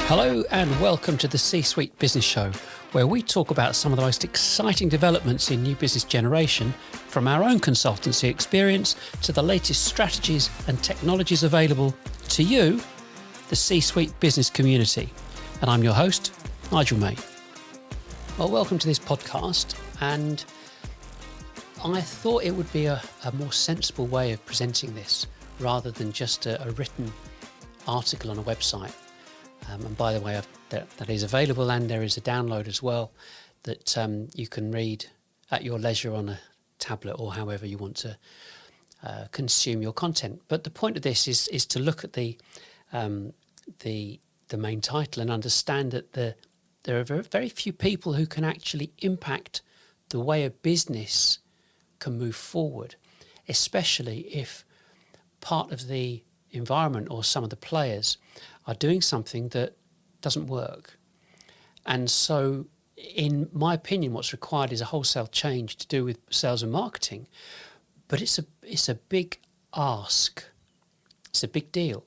Hello and welcome to the C-Suite Business Show, where we talk about some of the most exciting developments in new business generation, from our own consultancy experience to the latest strategies and technologies available to you, the C-Suite business community. And I'm your host, Nigel May. Well, welcome to this podcast, and I thought it would be a more sensible way of presenting this rather than just a written article on a website. And by the way, that is available, and there is a download as well that you can read at your leisure on a tablet or however you want to consume your content. But the point of this is to look at the main title and understand that there are very few people who can actually impact the way a business can move forward, especially if part of the environment or some of the players are doing something that doesn't work. And so, in my opinion, what's required is a wholesale change to do with sales and marketing. But it's a big ask. It's a big deal.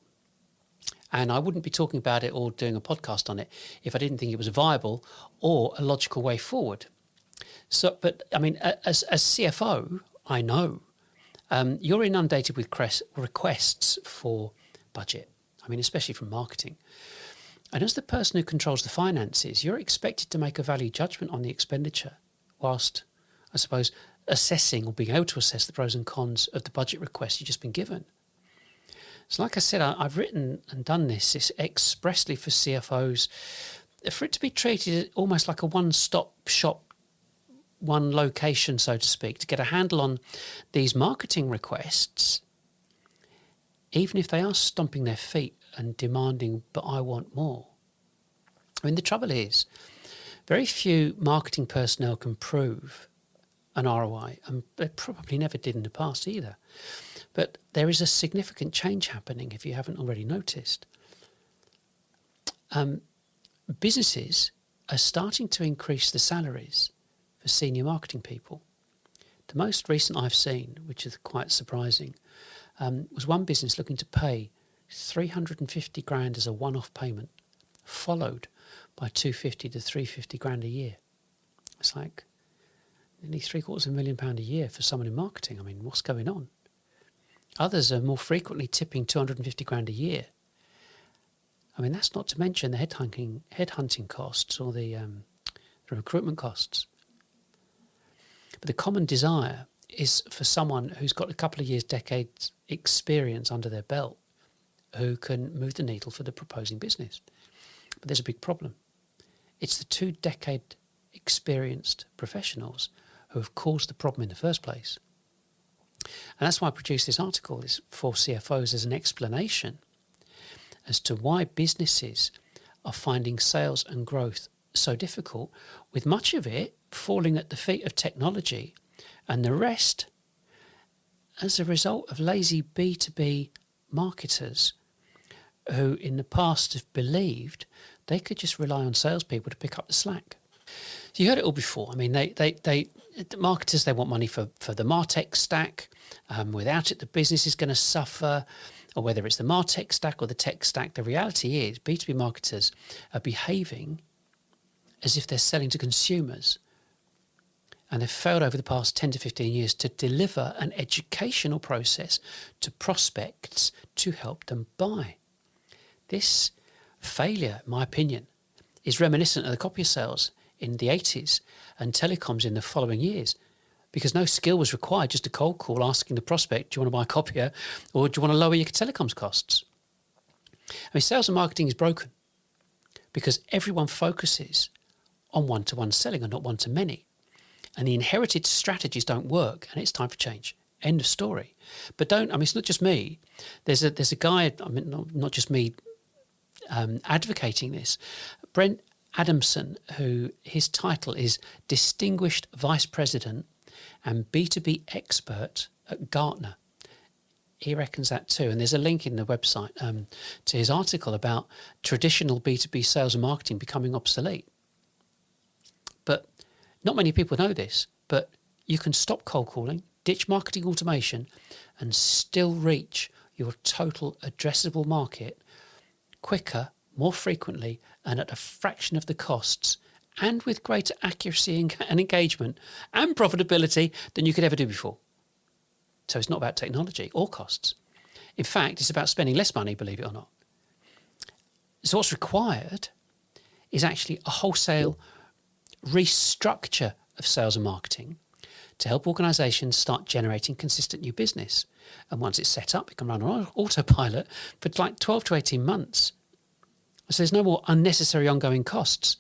And I wouldn't be talking about it or doing a podcast on it if I didn't think it was viable or a logical way forward. So, but I mean, as CFO, I know you're inundated with requests for budget. I mean, especially from marketing. And as the person who controls the finances, you're expected to make a value judgment on the expenditure, whilst, I suppose, assessing or being able to assess the pros and cons of the budget request you've just been given. So like I said, I've written and done this expressly for CFOs, for it to be treated almost like a one-stop shop, one location, so to speak, to get a handle on these marketing requests, even if they are stomping their feet and demanding, but I want more. I mean, the trouble is, very few marketing personnel can prove an ROI, and they probably never did in the past either. But there is a significant change happening, if you haven't already noticed. Businesses are starting to increase the salaries for senior marketing people. The most recent I've seen, which is quite surprising, was one business looking to pay 350 grand as a one-off payment, followed by 250 to 350 grand a year. It's like nearly £750,000 a year for someone in marketing. I mean, what's going on? Others are more frequently tipping 250 grand a year. I mean, that's not to mention the headhunting costs or the recruitment costs. But the common desire is for someone who's got a couple of years, decades experience under their belt, who can move the needle for the proposing business. But there's a big problem. It's the 2-decade experienced professionals who have caused the problem in the first place. And that's why I produced this article, this for CFOs, as an explanation as to why businesses are finding sales and growth so difficult, with much of it falling at the feet of technology and the rest as a result of lazy B2B marketers who in the past have believed they could just rely on salespeople to pick up the slack. So you heard it all before. I mean, the marketers, they want money for the MarTech stack. Without it, the business is going to suffer. Or whether it's the MarTech stack or the tech stack, the reality is B2B marketers are behaving as if they're selling to consumers. And they've failed over the past 10 to 15 years to deliver an educational process to prospects to help them buy. This failure, in my opinion, is reminiscent of the copier sales in the 80s and telecoms in the following years, because no skill was required, just a cold call asking the prospect, do you want to buy a copier or do you want to lower your telecoms costs? I mean, sales and marketing is broken because everyone focuses on one-to-one selling and not one-to-many. And the inherited strategies don't work, and it's time for change. End of story. But it's not just me. There's a guy, I mean, not just me advocating this. Brent Adamson, who his title is Distinguished Vice President and B2B Expert at Gartner. He reckons that too. And there's a link in the website to his article about traditional B2B sales and marketing becoming obsolete. But not many people know this, but you can stop cold calling, ditch marketing automation, and still reach your total addressable market quicker more frequently and at a fraction of the costs, and with greater accuracy and engagement and profitability than you could ever do before. So it's not about technology or costs. In fact, it's about spending less money, believe it or not. So what's required is actually a wholesale restructure of sales and marketing to help organisations start generating consistent new business. And once it's set up, it can run on autopilot for like 12 to 18 months. So there's no more unnecessary ongoing costs.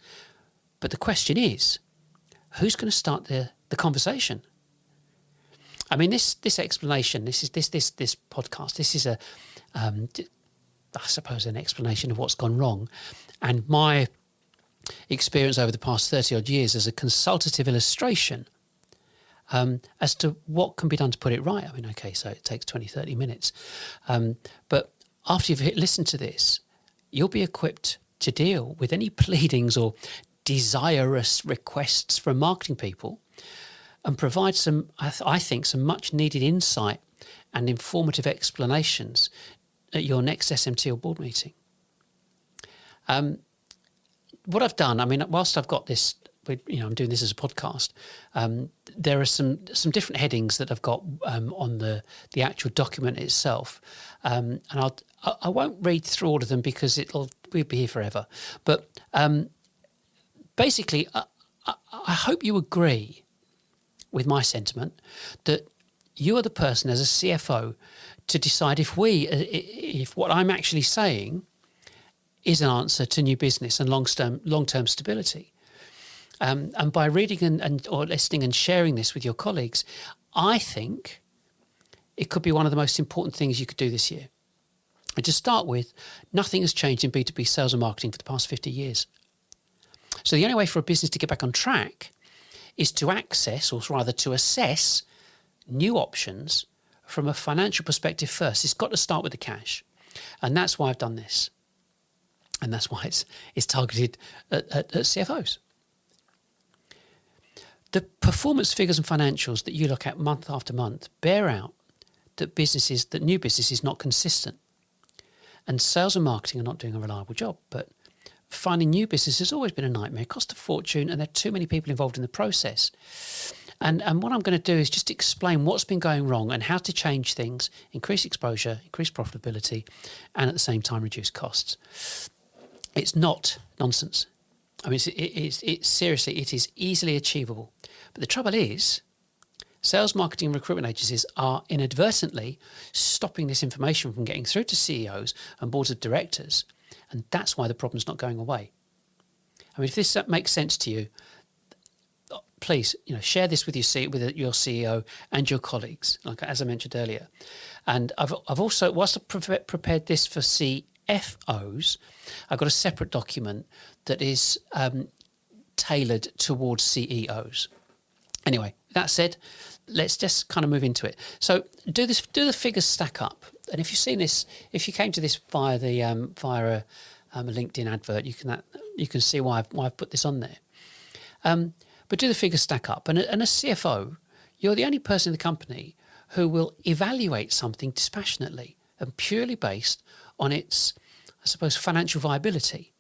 But the question is, who's going to start the conversation? I mean, this explanation, this podcast, this is I suppose, an explanation of what's gone wrong. And my experience over the past 30 odd years as a consultative illustration as to what can be done to put it right. I mean, okay, so it takes 20, 30 minutes. But after you've listened to this, you'll be equipped to deal with any pleadings or desirous requests from marketing people and provide some, I think, some much needed insight and informative explanations at your next SMT or board meeting. What I've done, I mean, whilst I've got this, I'm doing this as a podcast, there are some different headings that I've got on the actual document itself, and I won't read through all of them because we'll be here forever. But basically, I hope you agree with my sentiment that you are the person as a CFO to decide if what I'm actually saying is an answer to new business and long-term stability. And by reading or listening and sharing this with your colleagues, I think it could be one of the most important things you could do this year. And to start with, nothing has changed in B2B sales and marketing for the past 50 years. So the only way for a business to get back on track is to access, or rather to assess, new options from a financial perspective first. It's got to start with the cash. And that's why I've done this. And that's why it's targeted at CFOs. The performance figures and financials that you look at month after month bear out that new business is not consistent. And sales and marketing are not doing a reliable job. But finding new business has always been a nightmare. It costs a fortune, and there are too many people involved in the process. And what I'm going to do is just explain what's been going wrong and how to change things, increase exposure, increase profitability, and at the same time reduce costs. It's not nonsense. I mean, it's seriously, it is easily achievable. But the trouble is, sales, marketing, and recruitment agencies are inadvertently stopping this information from getting through to CEOs and boards of directors, and that's why the problem's not going away. I mean, if this makes sense to you, please, share this with your CEO and your colleagues, like as I mentioned earlier. And I've also, whilst I've prepared this for CFOs, I've got a separate document that is tailored towards CEOs. Anyway, that said, let's just kind of move into it. So do the figures stack up? And if you've seen this, if you came to this via a LinkedIn advert, you can see why I've put this on there. But do the figures stack up? And a CFO, you're the only person in the company who will evaluate something dispassionately and purely based on its, I suppose, financial viability.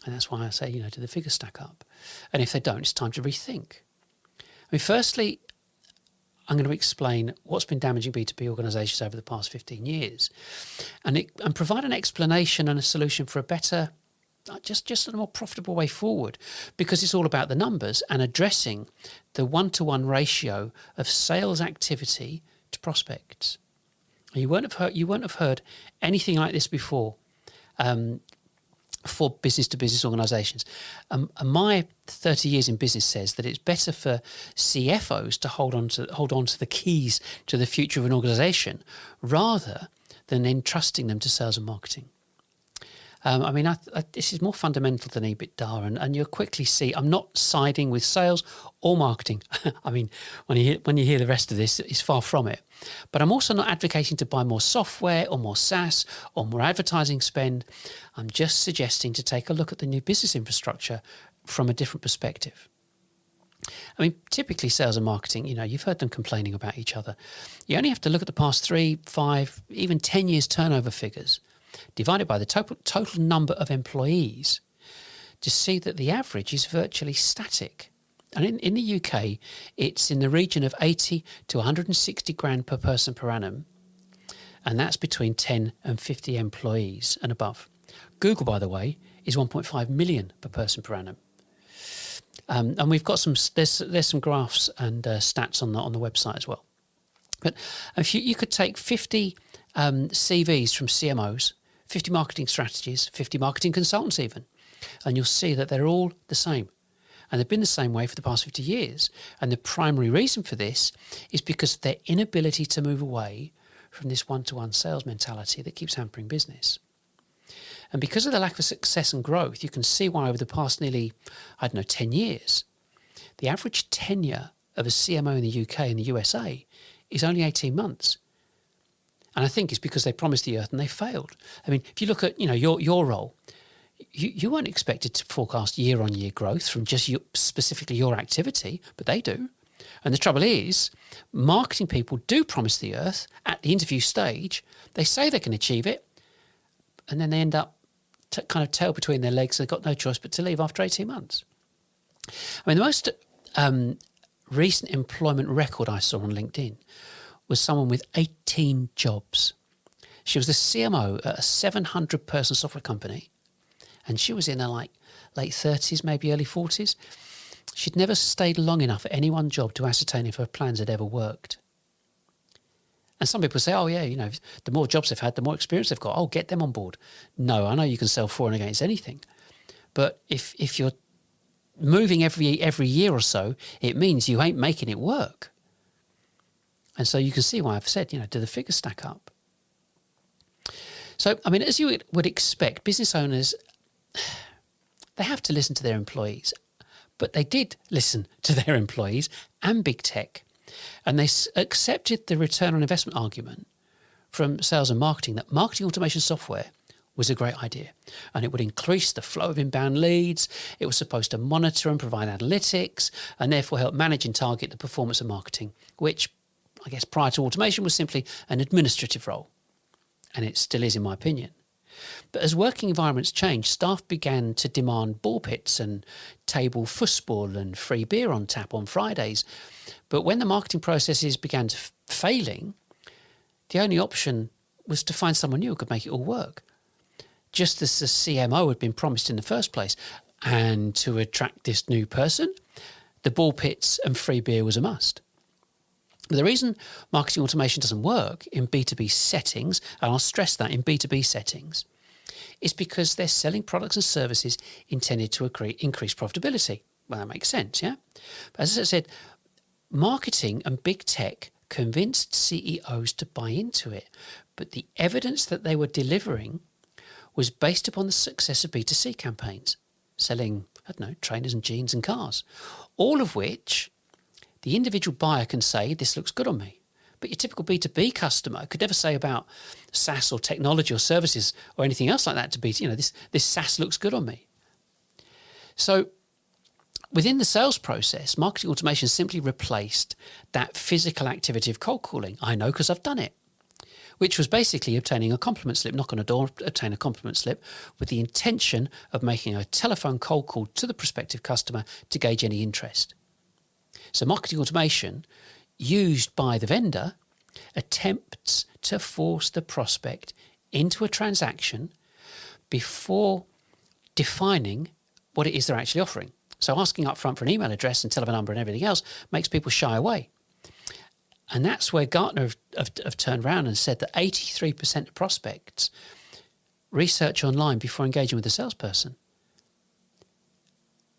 And that's why I say, do the figures stack up? And if they don't, it's time to rethink. I mean, firstly, I'm going to explain what's been damaging B2B organisations over the past 15 years and provide an explanation and a solution for a better, just a more profitable way forward, because it's all about the numbers and addressing the one-to-one ratio of sales activity to prospects. You won't have heard anything like this before for business-to-business organisations. And my 30 years in business says that it's better for CFOs to hold on to the keys to the future of an organisation rather than entrusting them to sales and marketing. This is more fundamental than EBITDA, and you'll quickly see I'm not siding with sales or marketing. I mean, when you hear the rest of this, it's far from it. But I'm also not advocating to buy more software or more SaaS or more advertising spend. I'm just suggesting to take a look at the new business infrastructure from a different perspective. I mean, typically sales and marketing, you've heard them complaining about each other. You only have to look at the past 3, 5, even 10 years turnover figures. divided by the total number of employees to see that the average is virtually static. And in the UK, it's in the region of 80 to 160 grand per person per annum. And that's between 10 and 50 employees and above. Google, by the way, is 1.5 million per person per annum. And we've got there's some graphs and stats on the website as well. But if you could take 50 CVs from CMOs, 50 marketing strategies, 50 marketing consultants even, and you'll see that they're all the same. And they've been the same way for the past 50 years. And the primary reason for this is because of their inability to move away from this one-to-one sales mentality that keeps hampering business. And because of the lack of success and growth, you can see why over the past nearly, 10 years, the average tenure of a CMO in the UK and the USA is only 18 months. And I think it's because they promised the earth and they failed. I mean, if you look at, your role, you weren't expected to forecast year-on-year growth from just specifically your activity, but they do. And the trouble is, marketing people do promise the earth at the interview stage. They say they can achieve it, and then they end up kind of tail between their legs. They've got no choice but to leave after 18 months. I mean, the most recent employment record I saw on LinkedIn was someone with 18 jobs. She was the CMO at a 700-person software company, and she was in her late 30s, maybe early 40s. She'd never stayed long enough at any one job to ascertain if her plans had ever worked. And some people say, the more jobs they've had, the more experience they've got. Oh, get them on board. No, I know you can sell for and against anything. But if you're moving every year or so, it means you ain't making it work. And so you can see why I've said, do the figures stack up? So, I mean, as you would expect, business owners, they have to listen to their employees. But they did listen to their employees and big tech. And they accepted the return on investment argument from sales and marketing that marketing automation software was a great idea. And it would increase the flow of inbound leads. It was supposed to monitor and provide analytics and therefore help manage and target the performance of marketing, which I guess prior to automation was simply an administrative role. And it still is, in my opinion. But as working environments changed, staff began to demand ball pits and table football and free beer on tap on Fridays. But when the marketing processes began failing, the only option was to find someone new who could make it all work, just as the CMO had been promised in the first place. And to attract this new person, the ball pits and free beer was a must. But the reason marketing automation doesn't work in B2B settings, and I'll stress that in B2B settings, is because they're selling products and services intended to increase profitability. Well, that makes sense, yeah? But as I said, marketing and big tech convinced CEOs to buy into it, but the evidence that they were delivering was based upon the success of B2C campaigns, selling, trainers and jeans and cars, all of which the individual buyer can say, this looks good on me. But your typical B2B customer could never say about SaaS or technology or services or anything else like that to be, this SaaS looks good on me. So within the sales process, marketing automation simply replaced that physical activity of cold calling. I know because I've done it, which was basically obtaining a compliment slip, knock on a door, obtain a compliment slip with the intention of making a telephone cold call to the prospective customer to gauge any interest. So marketing automation, used by the vendor, attempts to force the prospect into a transaction before defining what it is they're actually offering. So asking up front for an email address and telephone number and everything else makes people shy away. And that's where Gartner have turned around and said that 83% of prospects research online before engaging with the salesperson.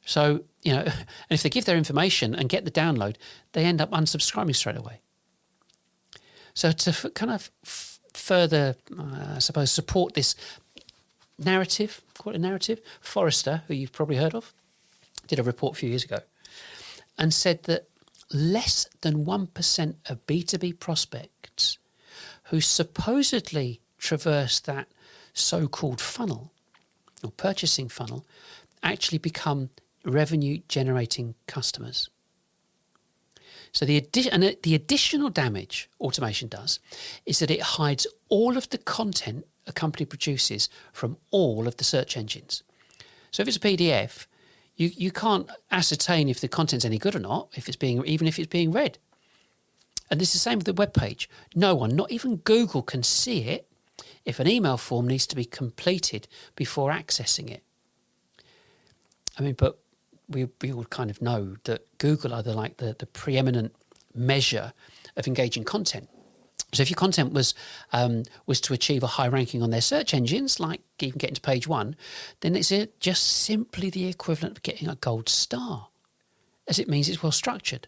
So, and if they give their information and get the download, they end up unsubscribing straight away. So to kind of further, support this narrative, call it a narrative, Forrester, who you've probably heard of, did a report a few years ago and said that less than 1% of B2B prospects who supposedly traverse that so-called funnel or purchasing funnel actually become revenue-generating customers. So the additional damage automation does is that it hides all of the content a company produces from all of the search engines. So if it's a PDF, you can't ascertain if the content's any good or not, even if it's being read. And this is the same with the web page. No one, not even Google, can see it if an email form needs to be completed before accessing it. I mean, but we all kind of know that Google are the preeminent measure of engaging content. So if your content was to achieve a high ranking on their search engines, like even getting to page 1, then it's just simply the equivalent of getting a gold star, as it means it's well structured.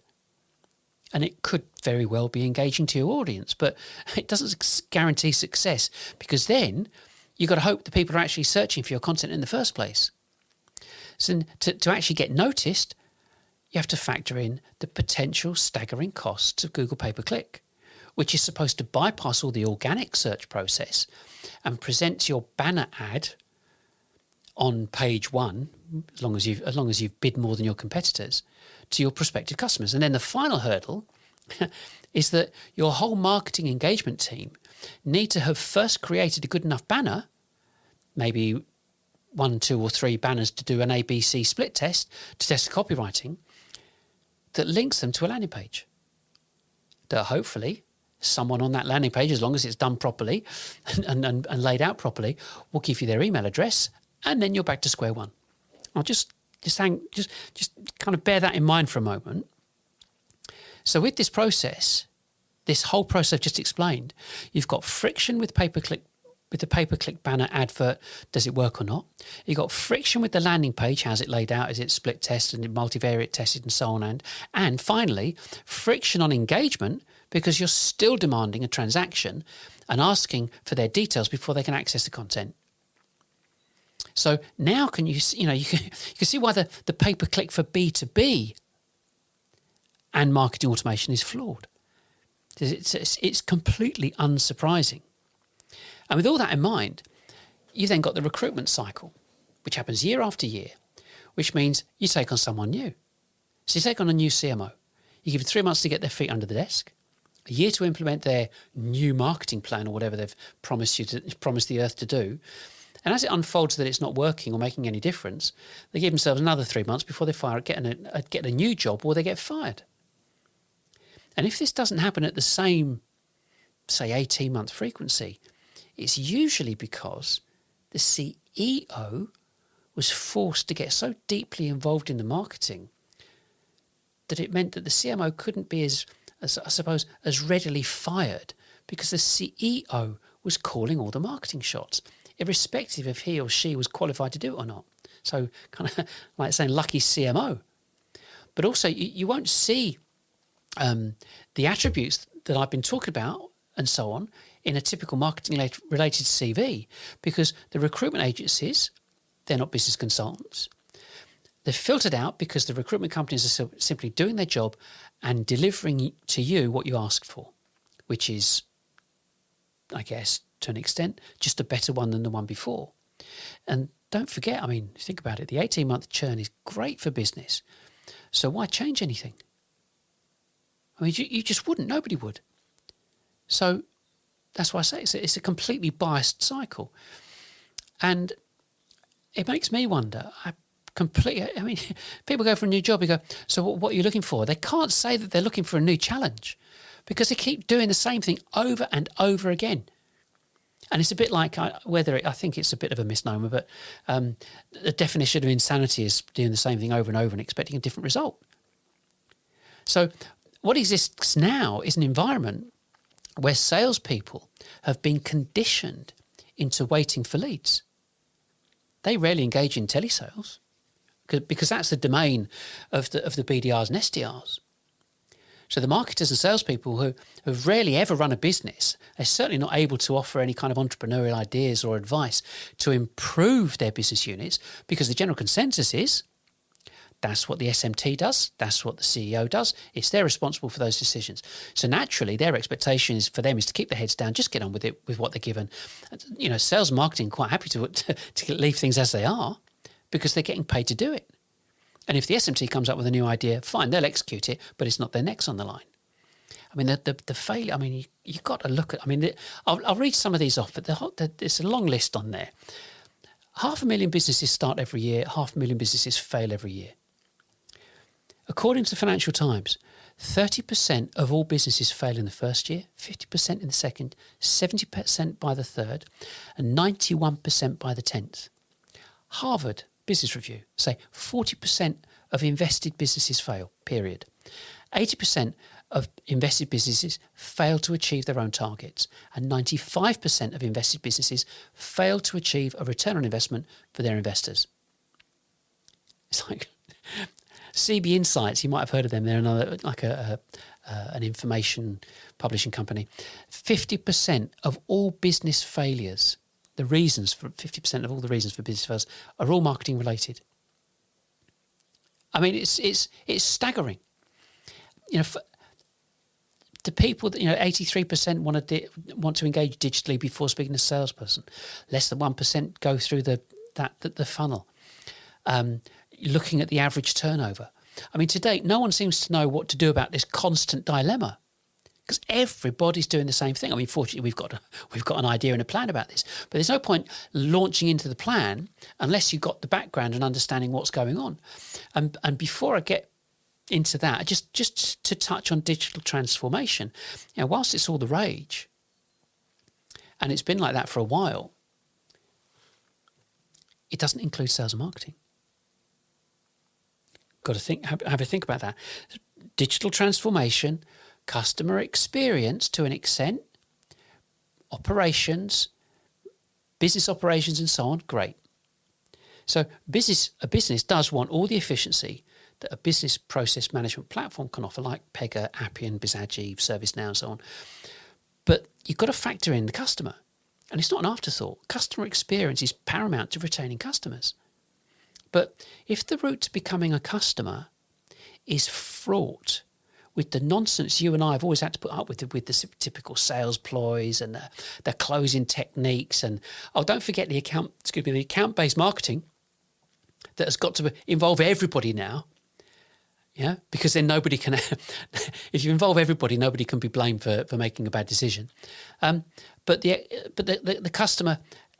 And it could very well be engaging to your audience, but it doesn't guarantee success, because then you've got to hope that people are actually searching for your content in the first place. So to actually get noticed, you have to factor in the potential staggering costs of Google pay-per-click, which is supposed to bypass all the organic search process and present your banner ad on page 1, as long as you've bid more than your competitors, to your prospective customers. And then the final hurdle is that your whole marketing engagement team need to have first created a good enough banner, maybe 1, 2 or 3 banners to do an ABC split test, to test the copywriting, that links them to a landing page. That hopefully someone on that landing page, as long as it's done properly and laid out properly, will give you their email address, and then you're back to square one. I'll just kind of bear that in mind for a moment. So with this process, this whole process I've just explained, you've got friction with pay-per-click, with the pay-per-click banner advert. Does it work or not? You've got friction with the landing page. How's it laid out? Is it split tested and multivariate tested and so on? And finally, friction on engagement, because you're still demanding a transaction and asking for their details before they can access the content. So now you can see why the pay-per-click for B2B and marketing automation is flawed. It's completely unsurprising. And with all that in mind, you've then got the recruitment cycle, which happens year after year, which means you take on someone new. So you take on a new CMO. You give them 3 months to get their feet under the desk, a year to implement their new marketing plan or whatever they've promised the earth to do. And as it unfolds that it's not working or making any difference, they give themselves another 3 months before they get a new job or they get fired. And if this doesn't happen at the same, say, 18-month frequency, it's usually because the CEO was forced to get so deeply involved in the marketing that it meant that the CMO couldn't be as readily fired, because the CEO was calling all the marketing shots, irrespective if he or she was qualified to do it or not. So kind of like saying lucky CMO. But also you won't see the attributes that I've been talking about and so on in a typical marketing-related CV, because the recruitment agencies, they're not business consultants. They're filtered out because the recruitment companies are simply doing their job and delivering to you what you asked for, which is, I guess, to an extent, just a better one than the one before. And don't forget, I mean, think about it, the 18-month churn is great for business. So why change anything? I mean, you just wouldn't. Nobody would. So that's why I say it's a completely biased cycle. And it makes me wonder, people go for a new job, you go, so what are you looking for? They can't say that they're looking for a new challenge because they keep doing the same thing over and over again. And it's a bit like, I think it's a bit of a misnomer, but the definition of insanity is doing the same thing over and over and expecting a different result. So what exists now is an environment where salespeople have been conditioned into waiting for leads. They rarely engage in telesales because that's the domain of the BDRs and SDRs. So the marketers and salespeople who have rarely ever run a business, they're certainly not able to offer any kind of entrepreneurial ideas or advice to improve their business units, because the general consensus is that's what the SMT does, that's what the CEO does. They're responsible for those decisions. So naturally, their expectation is for them is to keep their heads down, just get on with it, with what they're given. You know, sales and marketing quite happy to leave things as they are because they're getting paid to do it. And if the SMT comes up with a new idea, fine, they'll execute it, but it's not their necks on the line. I mean, the failure, I mean, you've got to look at, I mean, I'll read some of these off, but there's a long list on there. 500,000 businesses start every year, 500,000 businesses fail every year. According to the Financial Times, 30% of all businesses fail in the first year, 50% in the second, 70% by the third, and 91% by the 10th. Harvard Business Review say 40% of invested businesses fail, period. 80% of invested businesses fail to achieve their own targets, and 95% of invested businesses fail to achieve a return on investment for their investors. It's like CB Insights, you might have heard of them. They're another, like an information publishing company. 50% of all business failures, the reasons for 50% of all the reasons for business failures are all marketing related. I mean, it's staggering. You know, the people that, 83% want to engage digitally before speaking to a salesperson. Less than 1% go through the funnel. Looking at the average turnover. I mean, to date, no one seems to know what to do about this constant dilemma, because everybody's doing the same thing. I mean, fortunately, we've got an idea and a plan about this, but there's no point launching into the plan unless you've got the background and understanding what's going on. And before I get into that, just to touch on digital transformation, whilst it's all the rage, and it's been like that for a while, it doesn't include sales and marketing. Got to have a think about that. Digital transformation, customer experience to an extent, operations, business operations and so on, great. So a business does want all the efficiency that a business process management platform can offer, like Pega, Appian, Bizaji, ServiceNow and so on. But you've got to factor in the customer. And it's not an afterthought. Customer experience is paramount to retaining customers. But if the route to becoming a customer is fraught with the nonsense you and I have always had to put up with the typical sales ploys and the closing techniques, and don't forget the account-based marketing that has got to involve everybody now. Yeah, because then nobody can. If you involve everybody, nobody can be blamed for making a bad decision. But the customer,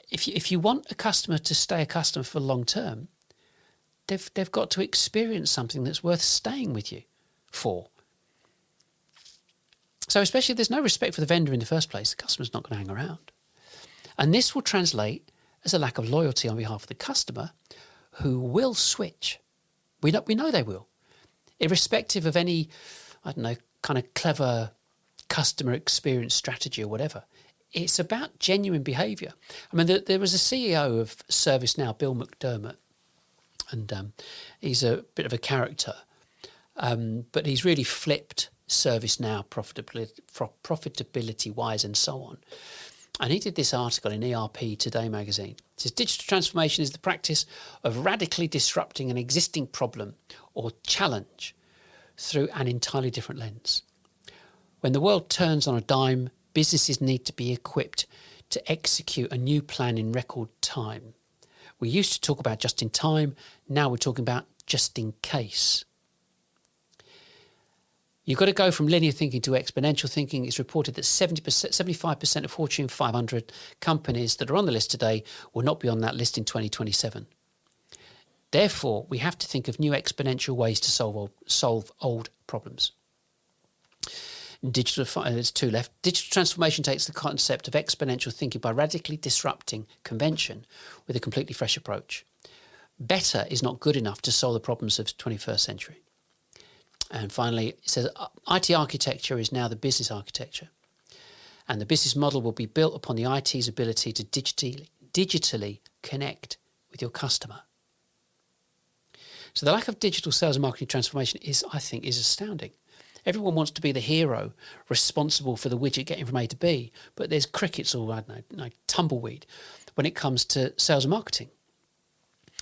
if you want a customer to stay a customer for long term, they've got to experience something that's worth staying with you for. So especially if there's no respect for the vendor in the first place, the customer's not going to hang around. And this will translate as a lack of loyalty on behalf of the customer, who will switch. We know they will. Irrespective of any, kind of clever customer experience strategy or whatever. It's about genuine behaviour. I mean, there was a CEO of ServiceNow, Bill McDermott, and he's a bit of a character, but he's really flipped ServiceNow profitability-wise and so on. And he did this article in ERP Today magazine. It says, digital transformation is the practice of radically disrupting an existing problem or challenge through an entirely different lens. When the world turns on a dime, businesses need to be equipped to execute a new plan in record time. We used to talk about just in time, now we're talking about just in case. You've got to go from linear thinking to exponential thinking. It's reported that 75% of Fortune 500 companies that are on the list today will not be on that list in 2027. Therefore, we have to think of new exponential ways to solve old problems. There's two left. Digital transformation takes the concept of exponential thinking by radically disrupting convention with a completely fresh approach. Better is not good enough to solve the problems of the 21st century. And finally, it says IT architecture is now the business architecture. And the business model will be built upon the IT's ability to digitally connect with your customer. So the lack of digital sales and marketing transformation is astounding. Everyone wants to be the hero responsible for the widget getting from A to B, but there's crickets or tumbleweed when it comes to sales and marketing.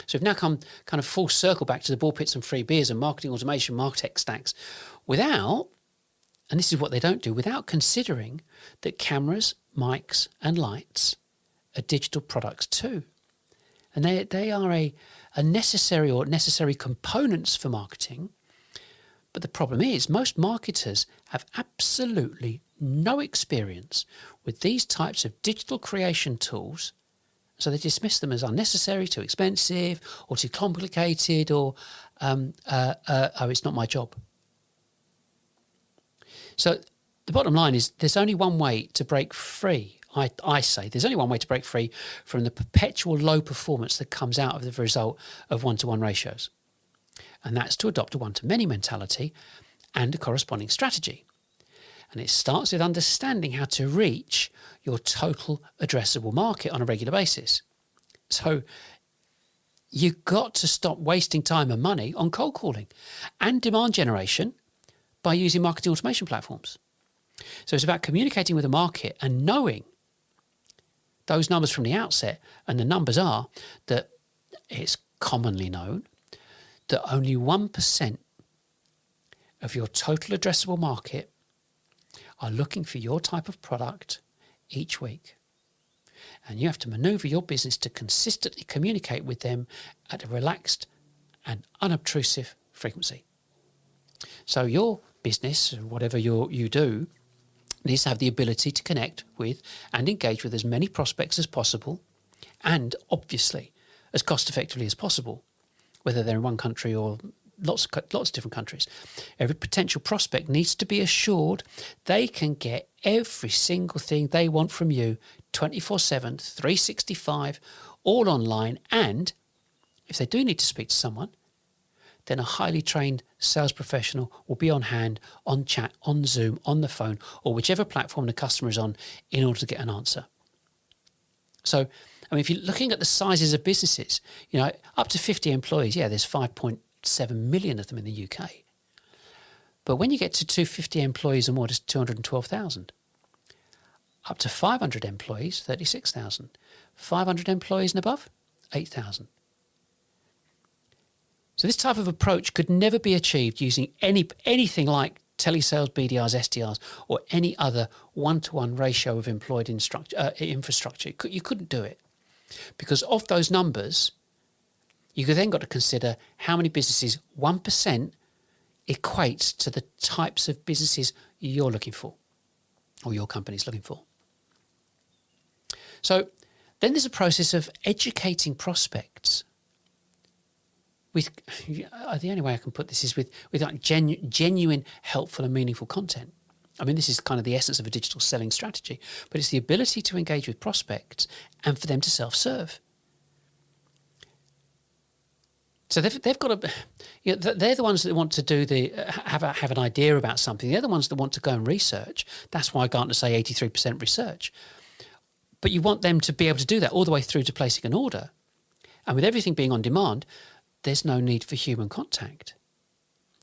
So we've now come kind of full circle back to the ball pits and free beers and marketing automation, martech stacks, without, and this is what they don't do, without considering that cameras, mics and lights are digital products too. And they are a necessary components for marketing, But the problem is most marketers have absolutely no experience with these types of digital creation tools, so they dismiss them as unnecessary, too expensive, or too complicated, or, oh, it's not my job. So the bottom line is there's only one way to break free. I say there's only one way to break free from the perpetual low performance that comes out of the result of one-to-one ratios. And that's to adopt a one-to-many mentality and a corresponding strategy. And it starts with understanding how to reach your total addressable market on a regular basis. So you've got to stop wasting time and money on cold calling and demand generation by using marketing automation platforms. So it's about communicating with the market and knowing those numbers from the outset. And the numbers are that it's commonly known that only 1% of your total addressable market are looking for your type of product each week. And you have to maneuver your business to consistently communicate with them at a relaxed and unobtrusive frequency. So your business, whatever you do, needs to have the ability to connect with and engage with as many prospects as possible, and obviously as cost effectively as possible, whether they're in one country or lots of different countries. Every potential prospect needs to be assured they can get every single thing they want from you 24/7, 365, all online, and if they do need to speak to someone, then a highly trained sales professional will be on hand, on chat, on Zoom, on the phone, or whichever platform the customer is on in order to get an answer. So, I mean, if you're looking at the sizes of businesses, up to 50 employees, there's 5.7 million of them in the UK. But when you get to 250 employees or more, it's 212,000. Up to 500 employees, 36,000. 500 employees and above, 8,000. So this type of approach could never be achieved using anything like telesales, BDRs, SDRs, or any other one-to-one ratio of employed infrastructure. You couldn't do it. Because of those numbers, you could then got to consider how many businesses 1% equates to the types of businesses you're looking for, or your company's looking for. So then there's a process of educating prospects. The only way I can put this is with like genuine, helpful and meaningful content. I mean, this is kind of the essence of a digital selling strategy, but it's the ability to engage with prospects and for them to self-serve. So they've got to, they're the ones that want to do have an idea about something. They're the ones that want to go and research. That's why Gartner say 83% research. But you want them to be able to do that all the way through to placing an order. And with everything being on demand, there's no need for human contact.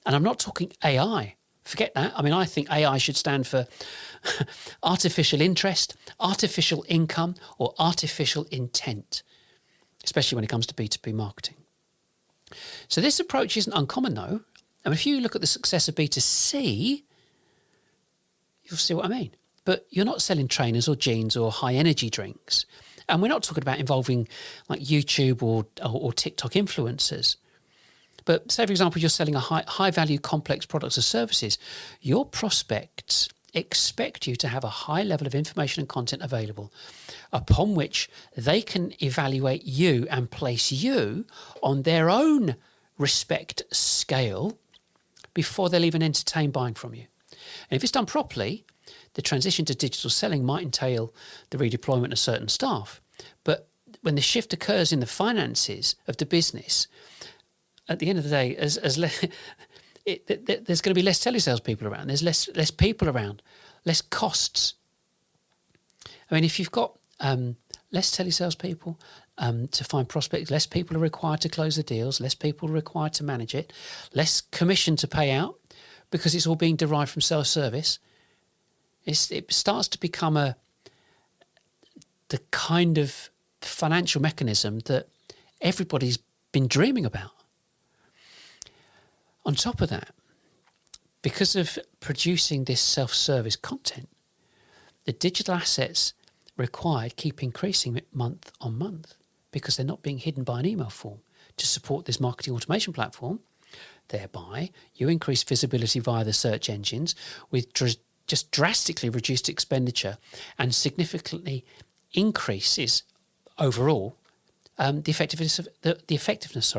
And I'm not talking AI. Forget that. I mean, I think AI should stand for artificial interest, artificial income, or artificial intent, especially when it comes to B2B marketing. So this approach isn't uncommon, though. And if you look at the success of B2C, you'll see what I mean. But you're not selling trainers or jeans or high-energy drinks. And we're not talking about involving like YouTube or TikTok influencers. But say, for example, you're selling a high-value complex products or services. Your prospects expect you to have a high level of information and content available upon which they can evaluate you and place you on their own respect scale before they'll even entertain buying from you. And if it's done properly, the transition to digital selling might entail the redeployment of certain staff. But when the shift occurs in the finances of the business, at the end of the day, there's going to be less telesales people around. There's less people around, less costs. I mean, if you've got less telesales people to find prospects, less people are required to close the deals, less people are required to manage it, less commission to pay out because it's all being derived from self-service. It starts to become the kind of financial mechanism that everybody's been dreaming about. On top of that, because of producing this self-service content, the digital assets required keep increasing month on month because they're not being hidden by an email form. To support this marketing automation platform, Thereby, you increase visibility via the search engines with just drastically reduced expenditure and significantly increases overall the effectiveness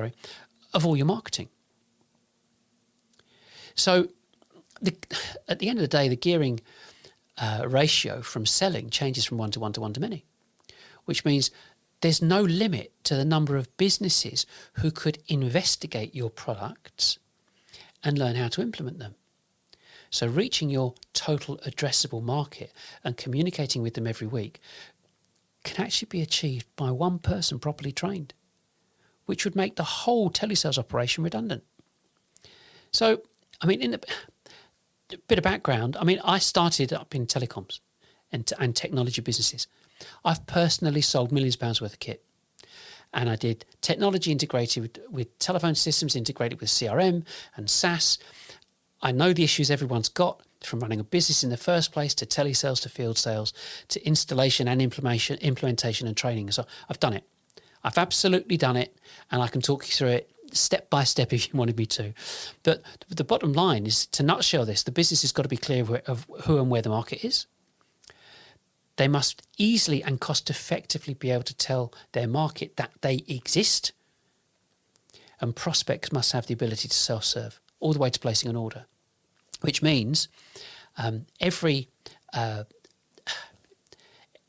of all your marketing. So at the end of the day, the gearing ratio from selling changes from 1 to 1 to 1 to many, which means there's no limit to the number of businesses who could investigate your products and learn how to implement them. So reaching your total addressable market and communicating with them every week can actually be achieved by one person properly trained, which would make the whole telesales operation redundant. So, I mean, in a bit of background, I mean, I started up in telecoms and technology businesses. I've personally sold millions of pounds worth of kit. And I did technology integrated with telephone systems, integrated with CRM and SaaS. I know the issues everyone's got, from running a business in the first place to telesales to field sales to installation and implementation and training. So I've done it. I've absolutely done it, and I can talk you through it step by step if you wanted me to. But the bottom line is, to nutshell this, the business has got to be clear of who and where the market is. They must easily and cost effectively be able to tell their market that they exist. And prospects must have the ability to self-serve, all the way to placing an order, which means every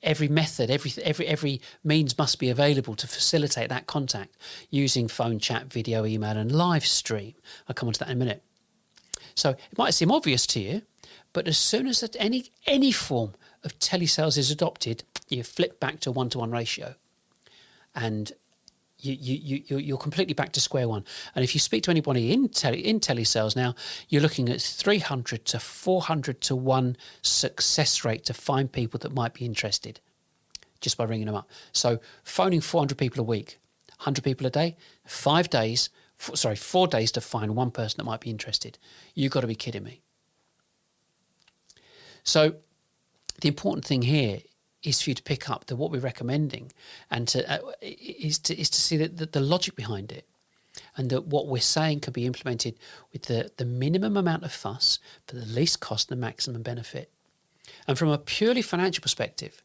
method, every means must be available to facilitate that contact using phone, chat, video, email, and live stream. I'll come on to that in a minute. So it might seem obvious to you, but as soon as any form of telesales is adopted, you flip back to 1-to-1 ratio, and you're completely back to square one. And if you speak to anybody in telesales now, you're looking at 300 to 400 to 1 success rate to find people that might be interested just by ringing them up. So phoning 400 people a week, 100 people a day, 4 days to find one person that might be interested. You've got to be kidding me. So the important thing here is for you to pick up that what we're recommending and is to see the logic behind it, and that what we're saying can be implemented with the minimum amount of fuss for the least cost and the maximum benefit. And from a purely financial perspective,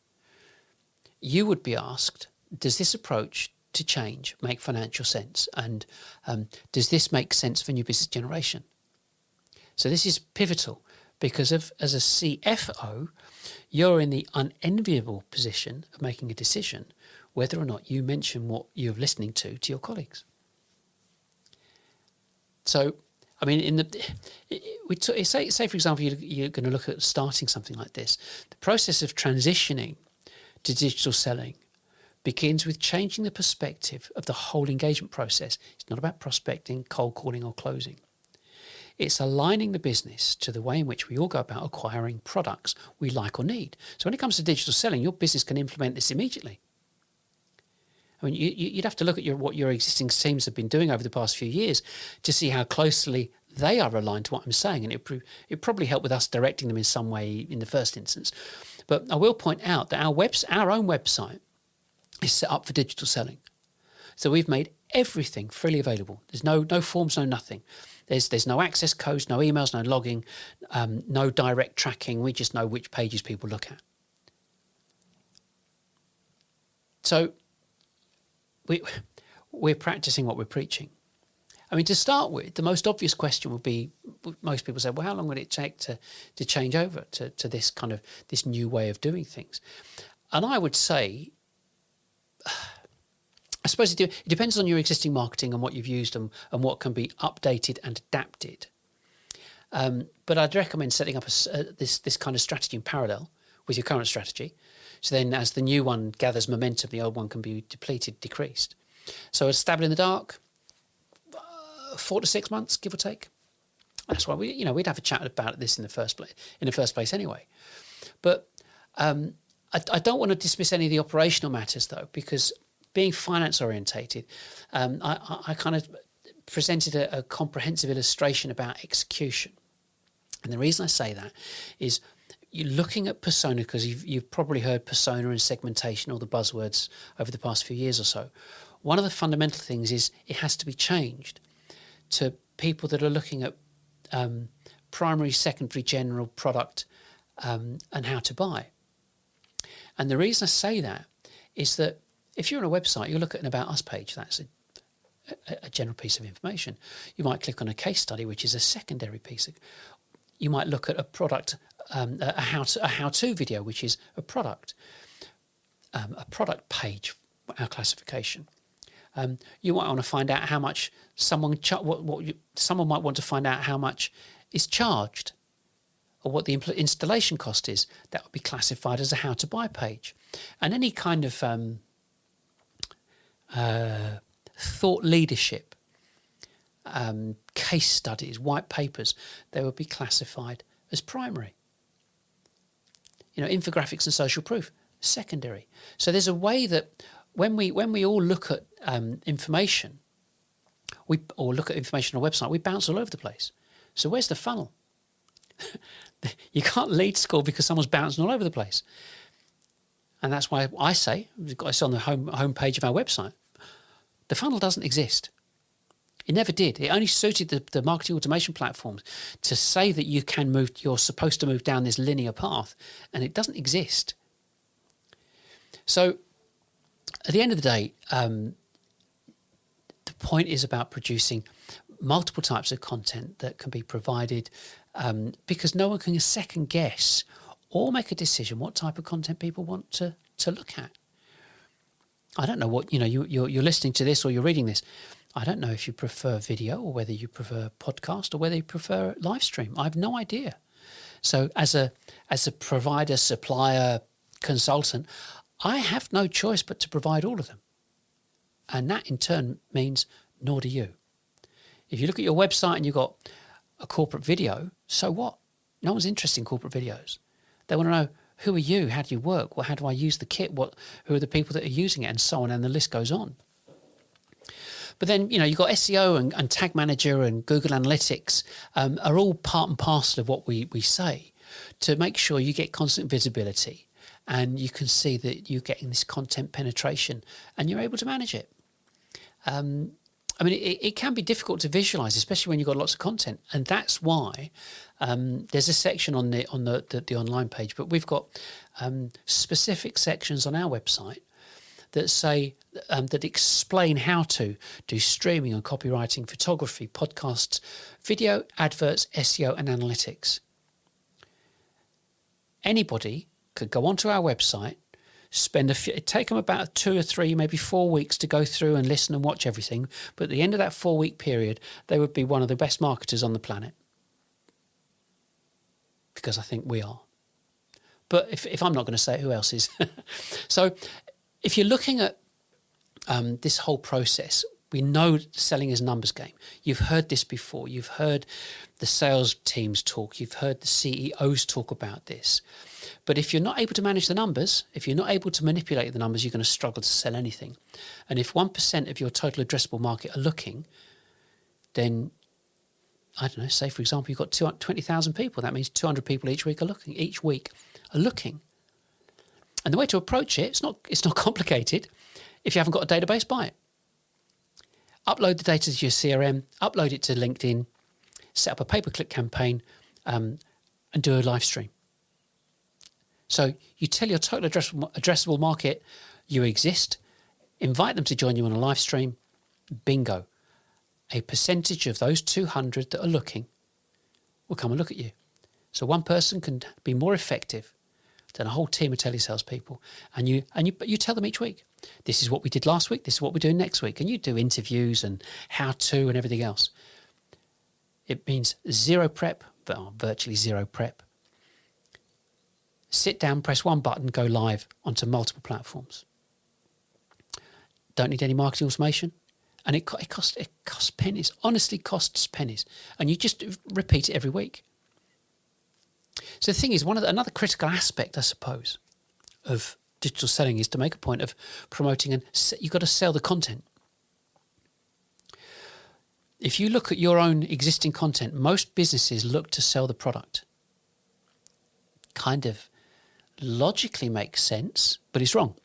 you would be asked, does this approach to change make financial sense? And does this make sense for new business generation? So this is pivotal, because as a CFO, you're in the unenviable position of making a decision whether or not you mention what you're listening to your colleagues. So, I mean, say for example, you're going to look at starting something like this. The process of transitioning to digital selling begins with changing the perspective of the whole engagement process. It's not about prospecting, cold calling, or closing. It's aligning the business to the way in which we all go about acquiring products we like or need. So when it comes to digital selling, your business can implement this immediately. I mean, you'd have to look at what your existing teams have been doing over the past few years to see how closely they are aligned to what I'm saying, and it probably help with us directing them in some way in the first instance. But I will point out that our own website is set up for digital selling. So we've made everything freely available. There's no forms, no nothing. There's no access codes, no emails, no logging, no direct tracking. We just know which pages people look at. So we're practicing what we're preaching. I mean, to start with, the most obvious question would be, most people say, well, how long would it take to change over to this kind of this new way of doing things? And I would say, I suppose it depends on your existing marketing and what you've used and what can be updated and adapted. But I'd recommend setting up this kind of strategy in parallel with your current strategy. So then as the new one gathers momentum, the old one can be depleted, decreased. So a stab in the dark, 4 to 6 months, give or take. That's why we'd have a chat about this in the first place anyway. But I don't want to dismiss any of the operational matters though, because being finance orientated, I kind of presented a comprehensive illustration about execution. And the reason I say that is you're looking at persona, because you've probably heard persona and segmentation, all the buzzwords over the past few years or so. One of the fundamental things is it has to be changed to people that are looking at primary, secondary, general product and how to buy. And the reason I say that is that if you're on a website, you look at an About Us page, that's a general piece of information. You might click on a case study, which is a secondary piece. You might look at a product, a how-to video, which is a product page, our classification. You might want to find out how much someone might want to find out how much is charged, or what the installation cost is. That would be classified as a how-to-buy page. And any kind of thought leadership, case studies, white papers, they would be classified as primary. Infographics and social proof, secondary. So there's a way that when we all look at information, or look at information on a website, we bounce all over the place. So where's the funnel? You can't lead score because someone's bouncing all over the place. And that's why I say, we've got this on the home page of our website, the funnel doesn't exist. It never did. It only suited the marketing automation platforms to say that you're supposed to move down this linear path, and it doesn't exist. So at the end of the day, the point is about producing multiple types of content that can be provided, because no one can second guess or make a decision what type of content people want to look at. I don't know what, you're listening to this or you're reading this. I don't know if you prefer video or whether you prefer podcast or whether you prefer live stream. I have no idea. So as a provider, supplier, consultant, I have no choice but to provide all of them. And that in turn means nor do you. If you look at your website and you've got a corporate video, so what? No one's interested in corporate videos. They want to know, who are you? How do you work? Well, how do I use the kit? Who are the people that are using it? And so on, and the list goes on. But then, you've got SEO and Tag Manager and Google Analytics are all part and parcel of what we say to make sure you get constant visibility and you can see that you're getting this content penetration and you're able to manage it. It can be difficult to visualize, especially when you've got lots of content. And that's why there's a section on the online page, but we've got specific sections on our website that say, that explain how to do streaming and copywriting, photography, podcasts, video, adverts, SEO and analytics. Anybody could go onto our website, it'd take them about 2 or 3, maybe 4 weeks to go through and listen and watch everything. But at the end of that 4-week period, they would be one of the best marketers on the planet. Because I think we are. But if I'm not going to say it, who else is? So if you're looking at this whole process, we know selling is a numbers game. You've heard this before. You've heard the sales teams talk. You've heard the CEOs talk about this. But if you're not able to manage the numbers, if you're not able to manipulate the numbers, you're going to struggle to sell anything. And if 1% of your total addressable market are looking, then, I don't know, say, for example, you've got 20,000 people. That means 200 people each week are looking. And the way to approach it, it's not complicated. If you haven't got a database, buy it. Upload the data to your CRM, upload it to LinkedIn, set up a pay-per-click campaign, and do a live stream. So you tell your total addressable market you exist, invite them to join you on a live stream, bingo. A percentage of those 200 that are looking will come and look at you. So one person can be more effective than a whole team of telesales people. And you tell them each week, this is what we did last week, this is what we're doing next week. And you do interviews and how to and everything else. It means zero prep, virtually zero prep. Sit down, press one button, go live onto multiple platforms. Don't need any marketing automation. And it costs pennies, honestly costs pennies. And you just repeat it every week. So the thing is, another critical aspect, I suppose, of digital selling is to make a point of promoting, and you've got to sell the content. If you look at your own existing content, most businesses look to sell the product. Kind of logically makes sense, but it's wrong.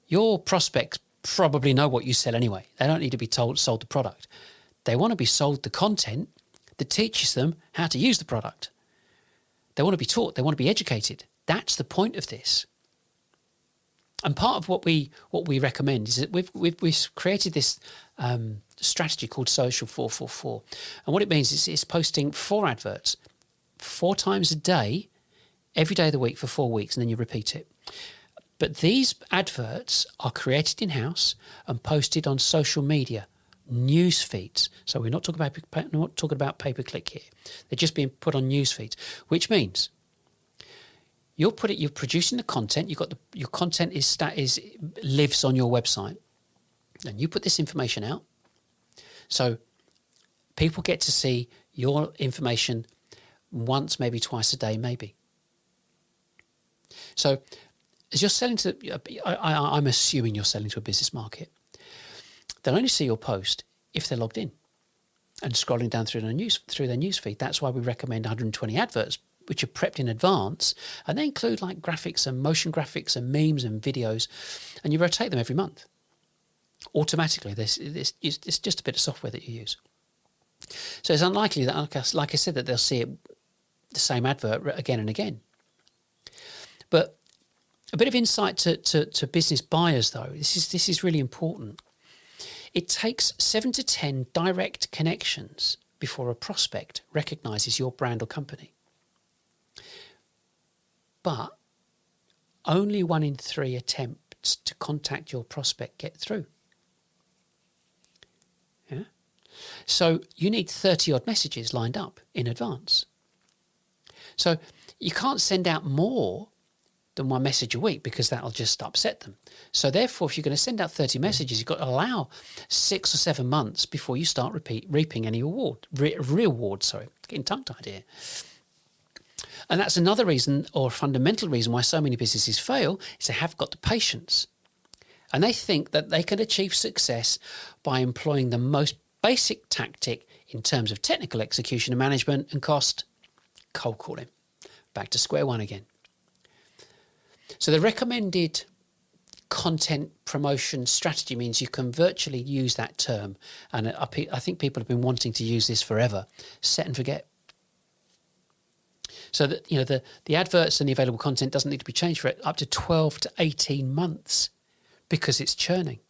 Your prospects probably know what you sell anyway. They don't need to be sold the product. They want to be sold the content that teaches them how to use the product. They want to be taught. They want to be educated. That's the point of this. And part of what we recommend is that we've created this strategy called Social 444. And what it means is it's posting 4 adverts 4 times a day, every day of the week for 4 weeks, and then you repeat it. But these adverts are created in-house and posted on social media, news feeds. So we're not talking about pay-per-click here. They're just being put on news feeds, which means you're producing the content. Your content lives on your website, and you put this information out. So people get to see your information once, maybe twice a day, maybe. So as you're selling to, I'm assuming you're selling to a business market. They'll only see your post if they're logged in and scrolling down through their news feed. That's why we recommend 120 adverts, which are prepped in advance, and they include like graphics and motion graphics and memes and videos, and you rotate them every month automatically. It's just a bit of software that you use. So it's unlikely that, like I said, that they'll see the same advert again and again. But a bit of insight to business buyers, though. This is really important. It takes 7 to 10 direct connections before a prospect recognises your brand or company. But only 1 in 3 attempts to contact your prospect get through. Yeah? So you need 30-odd messages lined up in advance. So you can't send out more than 1 message a week because that'll just upset them. So therefore, if you're going to send out 30 messages, you've got to allow 6 or 7 months before you start reaping any reward. Getting tongue-tied here. And that's another reason, or a fundamental reason, why so many businesses fail, is they haven't got the patience. And they think that they can achieve success by employing the most basic tactic in terms of technical execution and management and cost: cold calling. Back to square one again. So the recommended content promotion strategy means you can virtually use that term. And I think people have been wanting to use this forever. Set and forget. So that, the adverts and the available content doesn't need to be changed for up to 12 to 18 months because it's churning.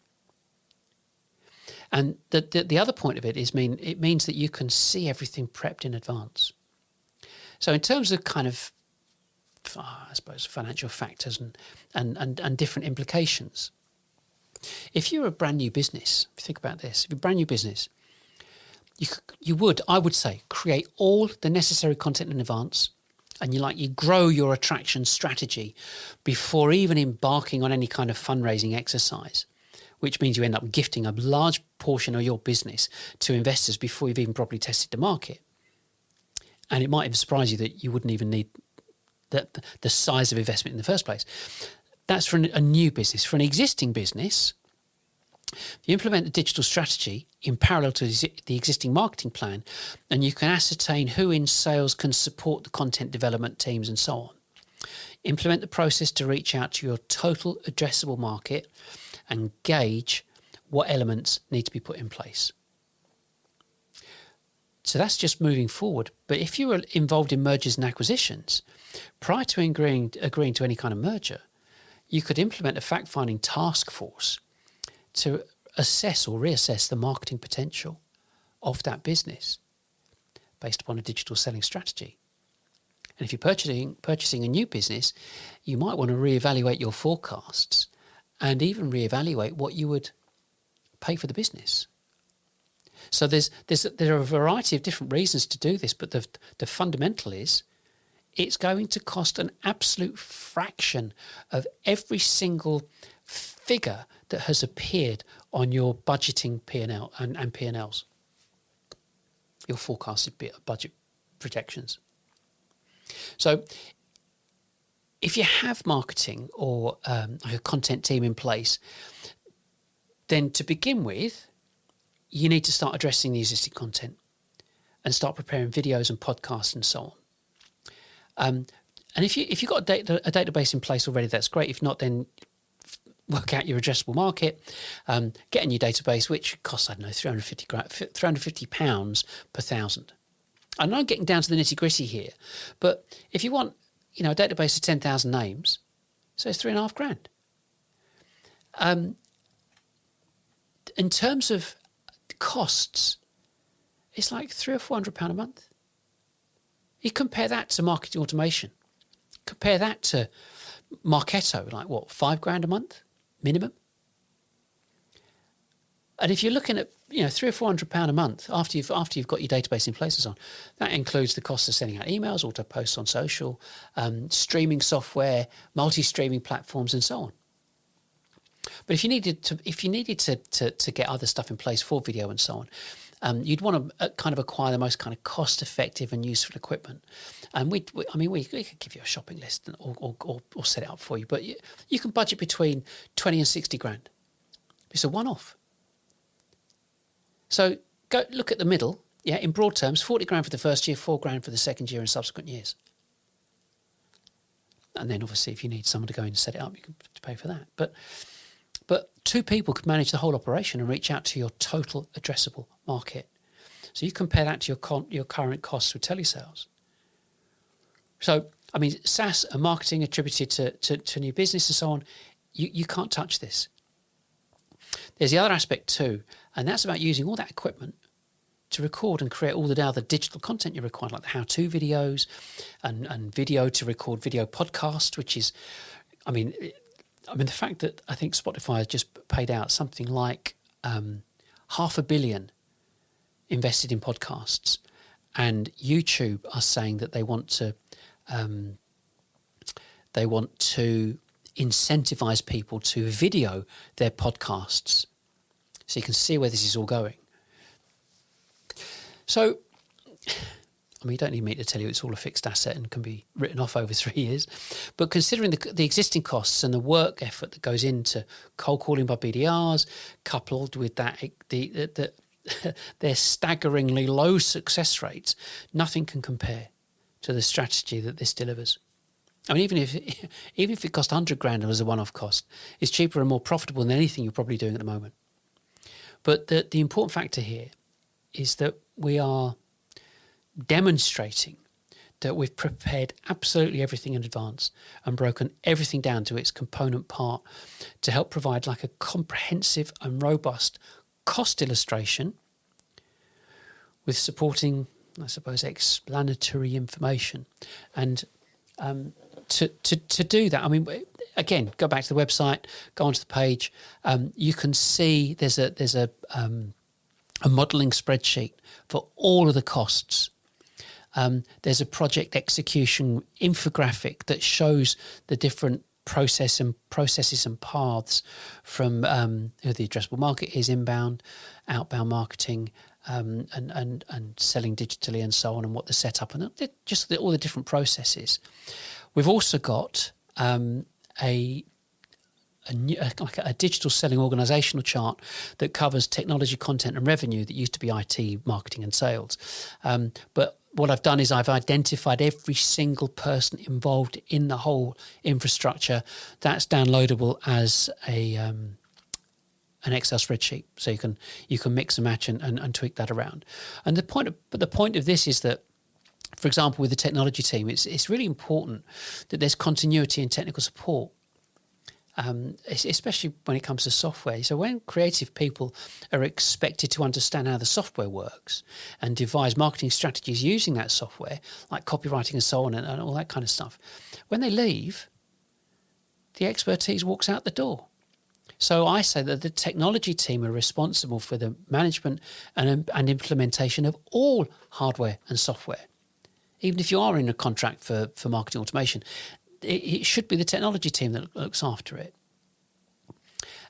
And the other point of it it means that you can see everything prepped in advance. So in terms of kind of, I suppose, financial factors and different implications, if you're a brand new business, if you think about this, if you're a brand new business, I would say, create all the necessary content in advance, and you grow your attraction strategy before even embarking on any kind of fundraising exercise, which means you end up gifting a large portion of your business to investors before you've even properly tested the market. And it might even surprise you that you wouldn't even need the size of investment in the first place. That's for a new business. For an existing business, you implement the digital strategy in parallel to the existing marketing plan, and you can ascertain who in sales can support the content development teams and so on. Implement the process to reach out to your total addressable market and gauge what elements need to be put in place. So that's just moving forward. But if you were involved in mergers and acquisitions, prior to agreeing to any kind of merger, you could implement a fact-finding task force to assess or reassess the marketing potential of that business based upon a digital selling strategy. And if you're purchasing a new business, you might want to reevaluate your forecasts and even reevaluate what you would pay for the business. So there are a variety of different reasons to do this, but the fundamental is it's going to cost an absolute fraction of every single figure that has appeared on your budgeting P&L and P&Ls, your forecasted budget projections. So if you have marketing or a content team in place, then to begin with, you need to start addressing the existing content and start preparing videos and podcasts and so on. And if you've got a database in place already, that's great. If not, then work out your addressable market, get a new database, which costs, I don't know, £350 per thousand. I know I'm getting down to the nitty-gritty here, but if you want, a database of 10,000 names, so it's £3,500. In terms of costs, it's like £300 or £400 a month. You compare that to marketing automation. Compare that to Marketo, like what, £5,000 a month minimum? And if you're looking at £300 or £400 a month after you've got your database in place and so on, that includes the cost of sending out emails, auto posts on social, streaming software, multi-streaming platforms, and so on. But if you needed to get other stuff in place for video and so on, you'd want to kind of acquire the most kind of cost-effective and useful equipment. And we could give you a shopping list or set it up for you, but you can budget between 20 and 60 grand. It's a one-off. So go look at the middle. Yeah, in broad terms, 40 grand for the first year, 4 grand for the second year and subsequent years. And then obviously if you need someone to go in and set it up, you can pay for that. But 2 people could manage the whole operation and reach out to your total addressable market. So you compare that to your current costs with telesales. So, SaaS and marketing attributed to new business and so on, you can't touch this. There's the other aspect too, and that's about using all that equipment to record and create all the other digital content you require, like the how-to videos and video to record video podcast, which is, the fact that I think Spotify has just paid out something like $500 million invested in podcasts, and YouTube are saying that they want to incentivize people to video their podcasts, so you can see where this is all going. So, you don't need me to tell you it's all a fixed asset and can be written off over 3 years. But considering the existing costs and the work effort that goes into cold calling by BDRs, coupled with that their staggeringly low success rates, nothing can compare to the strategy that this delivers. Even if it cost 100 grand as a one-off cost, it's cheaper and more profitable than anything you're probably doing at the moment. But the important factor here is that we are demonstrating that we've prepared absolutely everything in advance and broken everything down to its component part to help provide like a comprehensive and robust cost illustration with supporting, I suppose, explanatory information. And to do that, again, go back to the website, go onto the page. You can see there's a modelling spreadsheet for all of the costs. There's a project execution infographic that shows the different processes and paths from who the addressable market is, inbound, outbound marketing, and selling digitally and so on, and what the setup and just all the different processes. We've also got a digital selling organisational chart that covers technology, content and revenue that used to be IT, marketing and sales. But what I've done is I've identified every single person involved in the whole infrastructure. That's downloadable as an Excel spreadsheet, so you can mix and match and tweak that around. And the point of this is that, for example, with the technology team, it's really important that there's continuity in technical support. Especially when it comes to software. So when creative people are expected to understand how the software works and devise marketing strategies using that software, like copywriting and so on and all that kind of stuff, when they leave, the expertise walks out the door. So I say that the technology team are responsible for the management and implementation of all hardware and software. Even if you are in a contract for marketing automation, it should be the technology team that looks after it.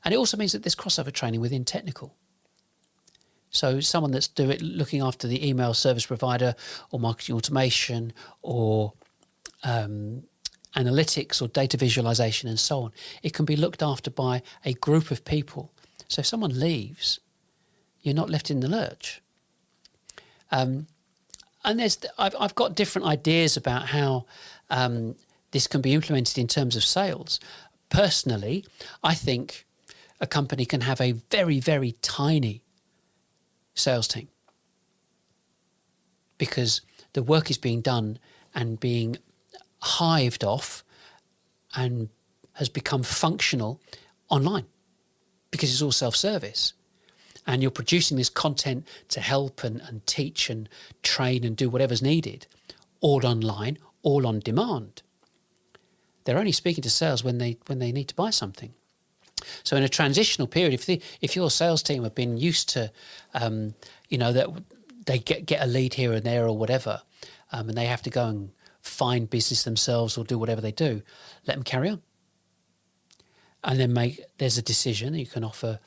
And it also means that there's crossover training within technical. So someone that's looking after the email service provider or marketing automation or analytics or data visualization and so on, it can be looked after by a group of people. So if someone leaves, you're not left in the lurch. And I've got different ideas about how this can be implemented in terms of sales. Personally, I think a company can have a very, very tiny sales team because the work is being done and being hived off and has become functional online because it's all self-service. And you're producing this content to help and teach and train and do whatever's needed, all online, all on demand. They're only speaking to sales when they need to buy something. So in a transitional period, if your sales team have been used to, that they get a lead here and there or whatever, and they have to go and find business themselves or do whatever they do, let them carry on. And then there's a decision. You can offer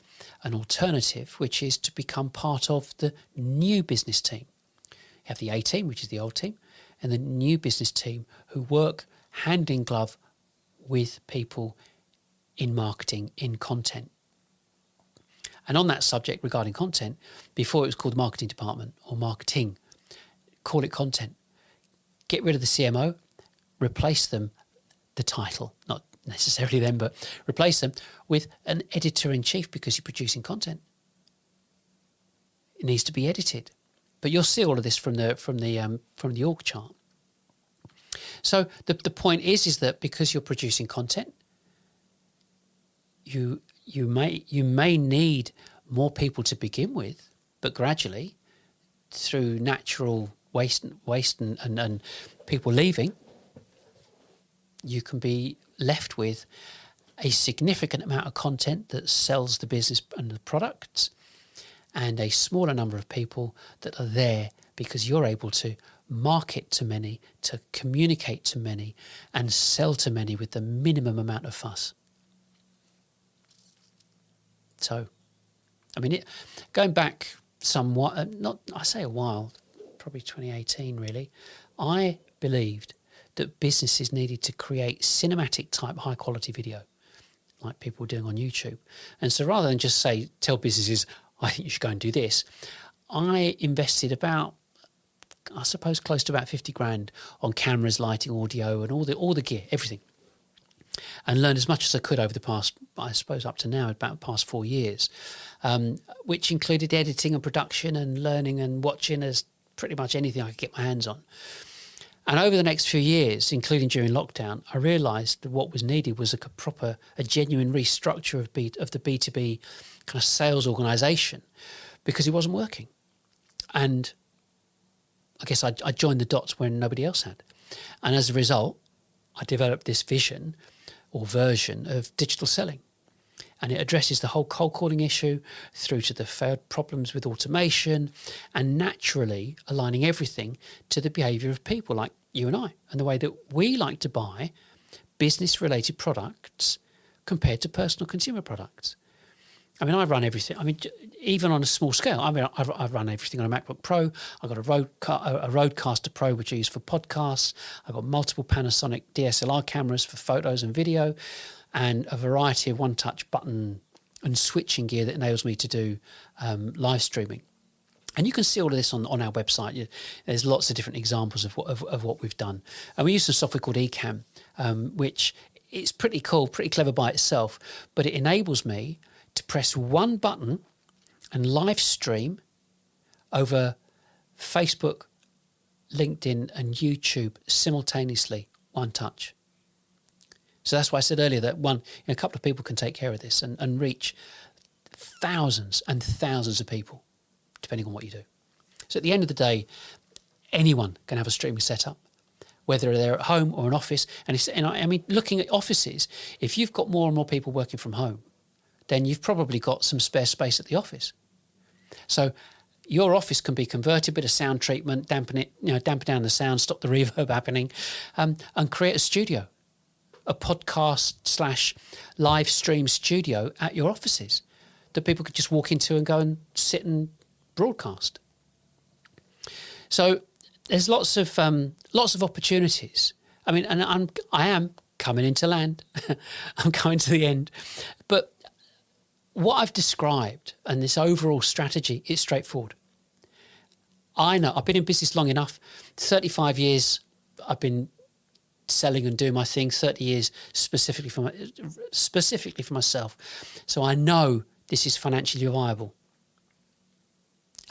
an alternative, which is to become part of the new business team. You have the A team, which is the old team, and the new business team who work hand in glove with people in marketing, in content. And on that subject regarding content, before it was called the marketing department or marketing, call it content. Get rid of the CMO, replace them, the title, not necessarily them, but replace them with an editor-in-chief because you're producing content. It needs to be edited. But you'll see all of this from the org chart. So the point is that because you're producing content, you may need more people to begin with, but gradually, through natural waste and people leaving, you can be left with a significant amount of content that sells the business and the products, and a smaller number of people that are there because you're able to market to many, to communicate to many, and sell to many with the minimum amount of fuss. So, going back somewhat, I say a while, probably 2018 really, I believed that businesses needed to create cinematic type high quality video like people were doing on YouTube. And so rather than just tell businesses, I think you should go and do this, I invested about, I suppose, close to about 50 grand on cameras, lighting, audio and all the gear, everything. And learned as much as I could over the past, I suppose up to now, about the past 4 years, which included editing and production and learning and watching as pretty much anything I could get my hands on. And over the next few years, including during lockdown, I realised that what was needed was a genuine restructure of the B2B kind of sales organisation because it wasn't working. And I guess I joined the dots when nobody else had. And as a result, I developed this vision or version of digital selling. And it addresses the whole cold calling issue through to the failed problems with automation and naturally aligning everything to the behaviour of people like you and I and the way that we like to buy business-related products compared to personal consumer products. I run everything. Even on a small scale, I run everything on a MacBook Pro. I've got a Rodecaster Pro, which I use for podcasts. I've got multiple Panasonic DSLR cameras for photos and video, and a variety of one-touch button and switching gear that enables me to do live streaming. And you can see all of this on our website. There's lots of different examples of what we've done. And we use some software called Ecamm, which is pretty cool, pretty clever by itself, but it enables me to press one button and live stream over Facebook, LinkedIn and YouTube simultaneously, one touch. So that's why I said earlier that a couple of people can take care of this and reach thousands and thousands of people, depending on what you do. So at the end of the day, anyone can have a streaming setup, whether they're at home or an office. And looking at offices, if you've got more and more people working from home, then you've probably got some spare space at the office. So your office can be converted, bit of sound treatment, dampen down the sound, stop the reverb happening, and create a studio, a podcast / live stream studio at your offices that people could just walk into and go and sit and broadcast. So there's lots of opportunities. I am coming into land. I'm coming to the end, but what I've described and this overall strategy is straightforward. I know I've been in business long enough, 35 years I've been selling and doing my thing 30 years specifically for myself. So I know this is financially viable.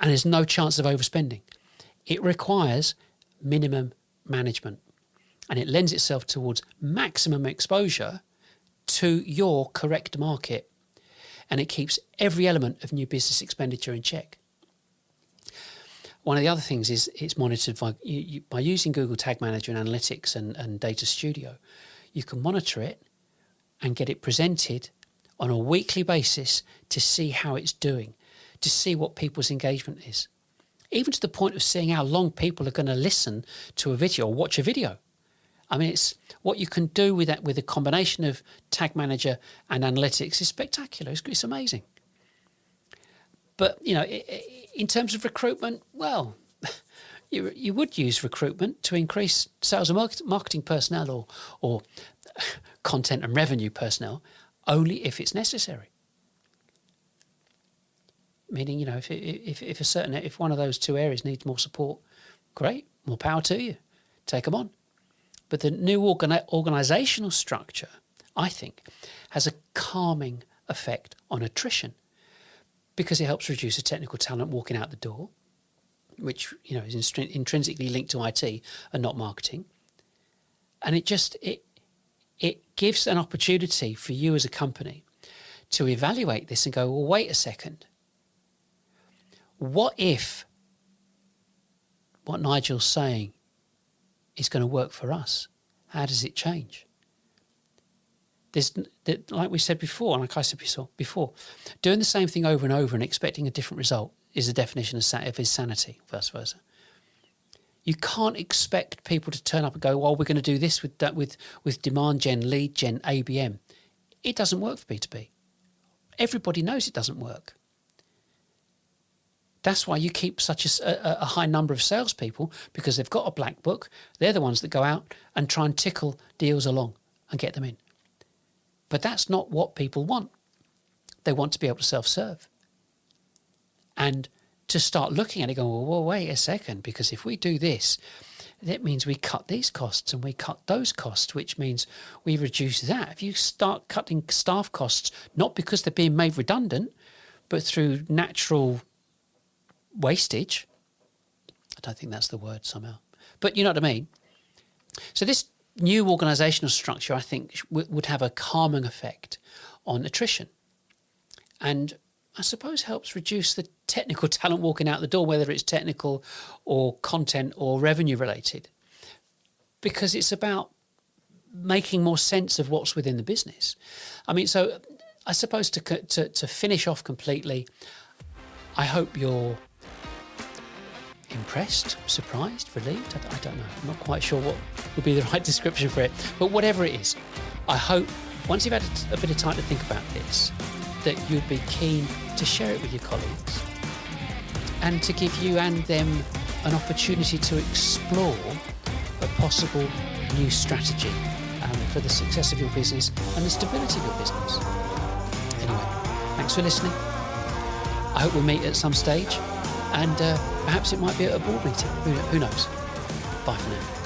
And there's no chance of overspending. It requires minimum management. And it lends itself towards maximum exposure to your correct market. And it keeps every element of new business expenditure in check. One of the other things is it's monitored by using Google Tag Manager and Analytics and Data Studio. You can monitor it and get it presented on a weekly basis to see how it's doing, to see what people's engagement is, even to the point of seeing how long people are going to listen to a video or watch a video. I mean, it's what you can do with that, with a combination of Tag Manager and Analytics is spectacular. It's amazing. But, you know, in terms of recruitment, well, you would use recruitment to increase sales and marketing personnel or content and revenue personnel only if it's necessary. Meaning, you know, if one of those two areas needs more support, great, more power to you. Take them on. But the new organisational structure, I think, has a calming effect on attrition because it helps reduce the technical talent walking out the door, which, you know, is intrinsically linked to IT and not marketing. And it gives an opportunity for you as a company to evaluate this and go, well, wait a second. What if what Nigel's saying is going to work for us? How does it change? Like we said before, like I said before, doing the same thing over and over and expecting a different result is the definition of insanity, vice versa. You can't expect people to turn up and go, well, we're going to do this with demand gen, lead gen, ABM. It doesn't work for B2B. Everybody knows it doesn't work. That's why you keep such a high number of salespeople, because they've got a black book. They're the ones that go out and try and tickle deals along and get them in. But that's not what people want. They want to be able to self-serve. And to start looking at it going, well, wait a second, because if we do this, that means we cut these costs and we cut those costs, which means we reduce that. If you start cutting staff costs, not because they're being made redundant, but through natural wastage, I don't think that's the word somehow, but you know what I mean. So this new organisational structure, I think, would have a calming effect on attrition, and I suppose helps reduce the technical talent walking out the door, whether it's technical or content or revenue related, because it's about making more sense of what's within the business. I mean, so I suppose to finish off completely, I hope you're impressed, surprised, relieved. I don't know. I'm not quite sure what would be the right description for it. But whatever it is, I hope once you've had a bit of time to think about this, that you'd be keen to share it with your colleagues and to give you and them an opportunity to explore a possible new strategy for the success of your business and the stability of your business. Anyway, thanks for listening. I hope we'll meet at some stage, and perhaps it might be at a board meeting. Who knows? Bye for now.